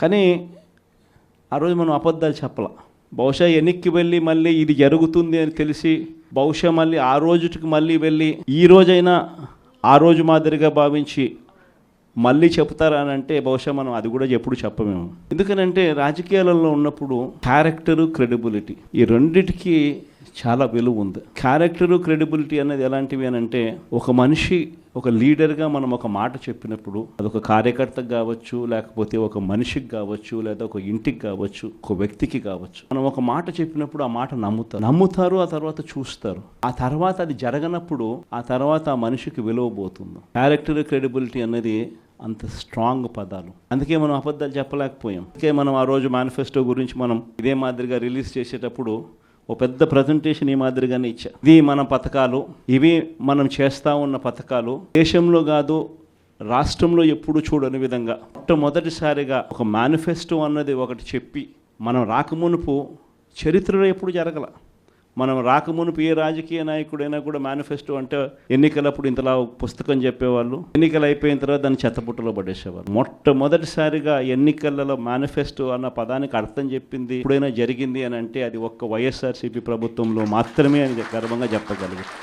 కానీ ఆ రోజు మనం అబద్ధాలు చెప్పాల. బహుశా వెనక్కి వెళ్ళి మళ్ళీ ఇది జరుగుతుంది అని తెలిసి బహుశా మళ్ళీ ఆ రోజుకి మళ్ళీ వెళ్ళి ఈ రోజైనా ఆ రోజు మాదిరిగా భావించి మళ్ళీ చెప్తారా అని అంటే బహుశా మనం అది కూడా ఎప్పుడు చెప్పమేము. ఎందుకనంటే రాజకీయాలలో ఉన్నప్పుడు క్యారెక్టరు, క్రెడిబిలిటీ ఈ రెండిటికి చాలా విలువ ఉంది. క్యారెక్టరు, క్రెడిబిలిటీ అనేది ఎలాంటివి అని అంటే, ఒక మనిషి ఒక లీడర్గా మనం ఒక మాట చెప్పినప్పుడు అదొక కార్యకర్తకు కావచ్చు, లేకపోతే ఒక మనిషికి కావచ్చు, లేదా ఒక ఇంటికి కావచ్చు, ఒక వ్యక్తికి కావచ్చు. మనం ఒక మాట చెప్పినప్పుడు ఆ మాట నమ్ముతారు, ఆ తర్వాత చూస్తారు. ఆ తర్వాత అది జరగనప్పుడు ఆ తర్వాత ఆ మనిషికి విలువ పోతుంది. క్యారెక్టర్, క్రెడిబిలిటీ అనేది అంత స్ట్రాంగ్ పదాలు. అందుకే మనం అబద్ధాలు చెప్పలేకపోయాం. అందుకే మనం ఆ రోజు మేనిఫెస్టో గురించి మనం ఇదే మాదిరిగా రిలీజ్ చేసేటప్పుడు ఓ పెద్ద ప్రజెంటేషన్ ఈ మాదిరిగానే ఇచ్చా. ఇవి మన పథకాలు, ఇవి మనం చేస్తూ ఉన్న పథకాలు. దేశంలో కాదు, రాష్ట్రంలో ఎప్పుడు చూడని విధంగా మొట్టమొదటిసారిగా ఒక మేనిఫెస్టో అన్నది ఒకటి చెప్పి, మనం రాకమునుపు చరిత్రలో ఎప్పుడు జరగల. మనం రాకమునుపు ఏ రాజకీయ నాయకుడైనా కూడా మేనిఫెస్టో అంటే ఎన్నికలప్పుడు ఇంతలా పుస్తకం చెప్పేవాళ్ళు, ఎన్నికలు అయిపోయిన తర్వాత దాన్ని చెత్తపుట్టలో పడేసేవాళ్ళు. మొట్టమొదటిసారిగా ఎన్నికలలో మేనిఫెస్టో అన్న పదానికి అర్థం చెప్పింది ఎప్పుడైనా జరిగింది అని అంటే అది ఒక్క వైఎస్ఆర్సీపీ ప్రభుత్వంలో మాత్రమే అని గర్వంగా చెప్పగలుగుతాం.